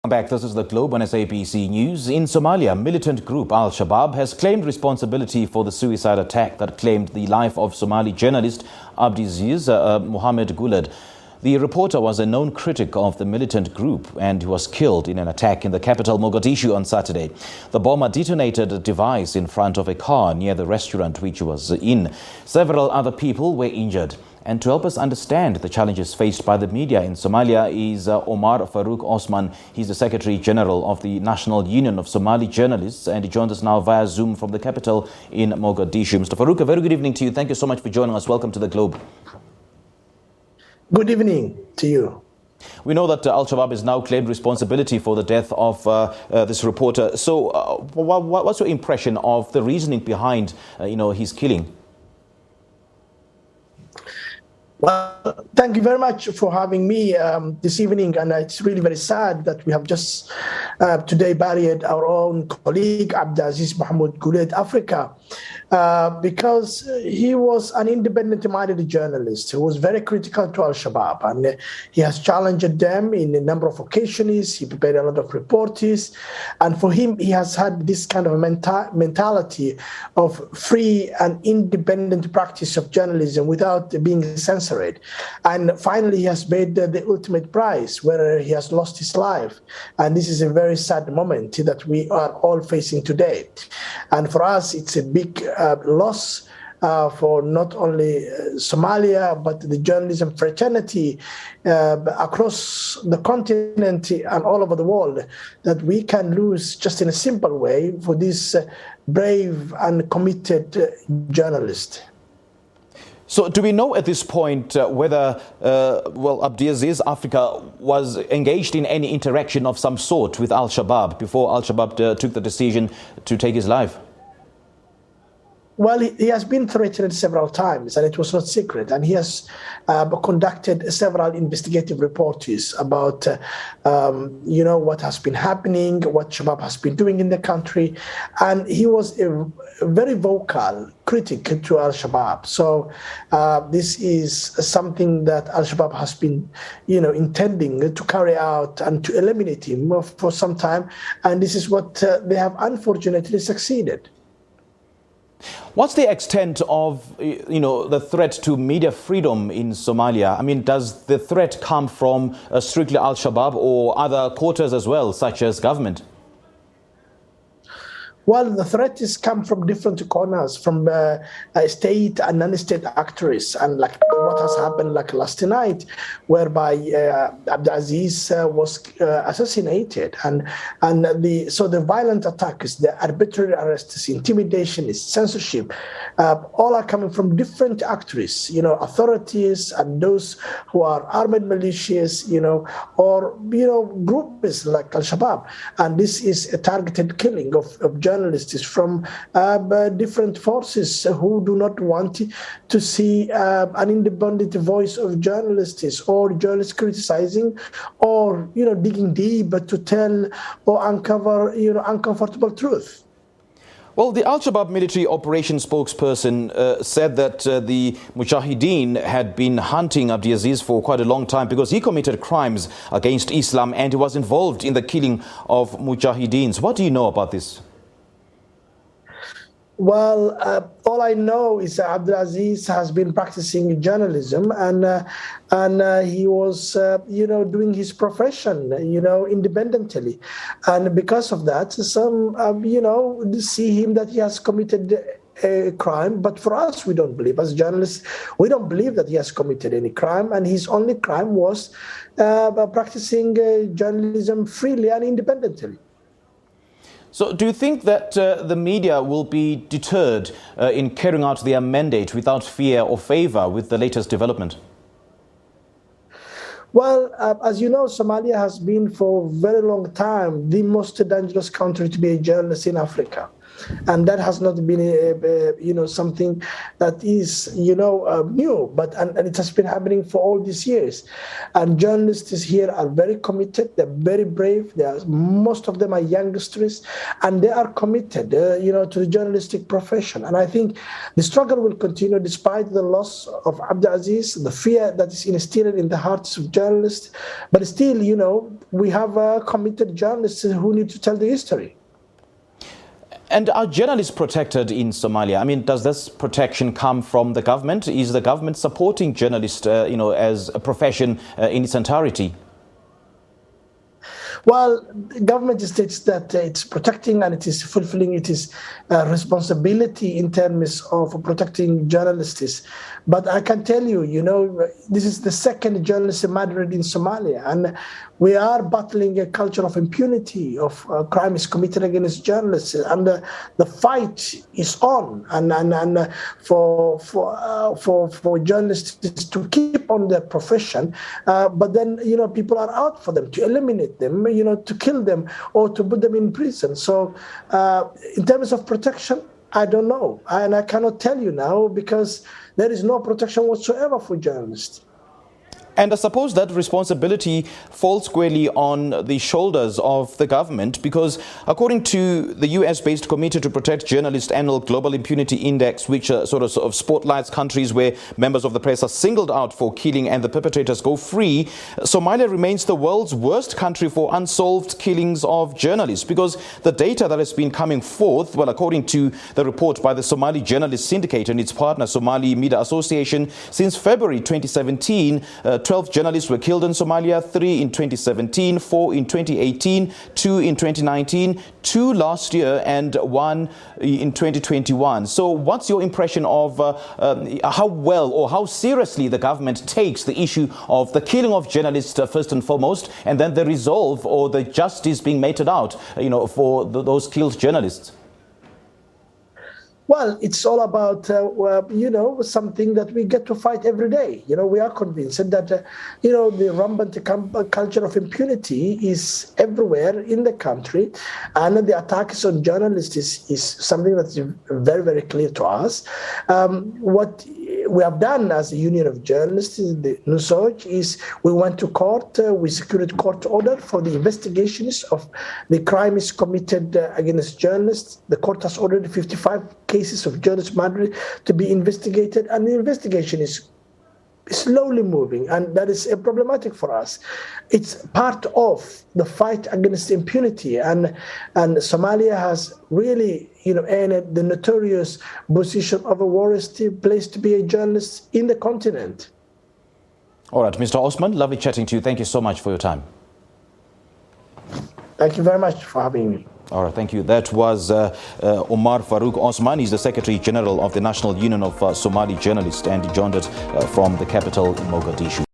Back, this is the Globe on SABC News. In Somalia, militant group Al-Shabab has claimed responsibility for the suicide attack that claimed the life of Somali journalist Abdiaziz Mohamud Guled. The reporter was a known critic of the militant group and he was killed in an attack in the capital Mogadishu on Saturday. The bomber detonated a device in front of a car near the restaurant which he was in. Several other people were injured. And to help us understand the challenges faced by the media in Somalia is Omar Faruk Osman. He's the Secretary General of the National Union of Somali Journalists, and he joins us now via Zoom from the capital in Mogadishu. Mr. Faruk, a very good evening to you. Thank you so much for joining us. Welcome to the Globe. Good evening to you. We know that Al-Shabab has now claimed responsibility for the death of this reporter. So what's your impression of the reasoning behind his killing? Well, thank you very much for having me this evening. And it's really very sad that we have just today buried our own colleague, Abdiaziz Mohamud Guled, Africa, because he was an independent-minded journalist who was very critical to Al-Shabab. And he has challenged them in a number of occasions. He prepared a lot of reports. And for him, he has had this kind of mentality of free and independent practice of journalism without being censored. And finally, he has paid the ultimate price, where he has lost his life. And this is a very sad moment that we are all facing today. And for us, it's a big loss for not only Somalia, but the journalism fraternity across the continent and all over the world, that we can lose just in a simple way for this brave and committed journalist. So do we know at this point whether, Abdiaziz Africa was engaged in any interaction of some sort with Al-Shabab before Al-Shabab took the decision to take his life? Well, he has been threatened several times, and it was not secret. And he has conducted several investigative reports about, what has been happening, what Shabab has been doing in the country. And he was a very vocal critic to Al-Shabab. So this is something that Al-Shabab has been, intending to carry out and to eliminate him for some time. And this is what they have unfortunately succeeded. What's the extent of, the threat to media freedom in Somalia? I mean, does the threat come from strictly Al-Shabab or other quarters as well, such as government? Well, the threat has come from different corners, from state and non-state actors, and like what has happened like last night, whereby Abdiaziz was assassinated, and the violent attacks, the arbitrary arrests, intimidation, censorship, all are coming from different actors, authorities and those who are armed militias, or groups like Al-Shabab, and this is a targeted killing of journalists from different forces who do not want to see an independent voice of journalists or journalists criticizing or digging deep to tell or uncover uncomfortable truth. Well, the Al-Shabaab military operations spokesperson said that the Mujahideen had been hunting Abdiaziz for quite a long time because he committed crimes against Islam and he was involved in the killing of Mujahideens. What do you know about this? Well, all I know is that Abdiaziz has been practicing journalism, and he was, doing his profession, independently, and because of that, some, see him that he has committed a crime. But for us, we don't believe, as journalists, we don't believe that he has committed any crime, and his only crime was practicing journalism freely and independently. So do you think that the media will be deterred in carrying out their mandate without fear or favor with the latest development? Well, as you know, Somalia has been for a very long time the most dangerous country to be a journalist in Africa. And that has not been, something that is, new, and it has been happening for all these years. And journalists here are very committed. They're very brave. Most of them are youngsters, and they are committed, to the journalistic profession. And I think the struggle will continue despite the loss of Abdiaziz, the fear that is instilled in the hearts of journalists. But still, we have committed journalists who need to tell the history. And are journalists protected in Somalia? I mean, does this protection come from the government? Is the government supporting journalists, as a profession in its entirety? Well, the government states that it's protecting and it is fulfilling its responsibility in terms of protecting journalists. But I can tell you, this is the second journalist murdered in Somalia, and we are battling a culture of impunity, of crimes committed against journalists, and the fight is on. And for journalists to keep on their profession, but then people are out for them, to eliminate them, to kill them or to put them in prison. So in terms of protection, I don't know. And I cannot tell you now because there is no protection whatsoever for journalists. And I suppose that responsibility falls squarely on the shoulders of the government, because according to the US-based Committee to Protect Journalists annual Global Impunity Index, which sort of spotlights countries where members of the press are singled out for killing and the perpetrators go free, Somalia remains the world's worst country for unsolved killings of journalists, because the data that has been coming forth, well, according to the report by the Somali Journalists Syndicate and its partner Somali Media Association, since February 2017, 12 journalists were killed in Somalia, 3 in 2017, 4 in 2018, 2 in 2019, 2 last year, and 1 in 2021. So what's your impression of how well or how seriously the government takes the issue of the killing of journalists first and foremost, and then the resolve or the justice being meted out, for those killed journalists? Well, it's all about, something that we get to fight every day. We are convinced that, the rampant culture of impunity is everywhere in the country. And the attacks on journalists is something that's very, very clear to us. What we have done as a union of journalists, the NUSOJ, is we went to court, we secured court order for the investigations of the crimes committed against journalists. The court has ordered 55 cases of journalist murder to be investigated, and the investigation is slowly moving, and that is problematic for us. It's part of the fight against impunity, and Somalia has really earned the notorious position of a worst place to be a journalist in the continent. All right, Mr. Osman, lovely chatting to you. Thank you so much for your time. Thank you very much for having me. All right, thank you. That was Omar Faruk Osman. He's the Secretary General of the National Union of Somali Journalists, and he joined us from the capital, Mogadishu.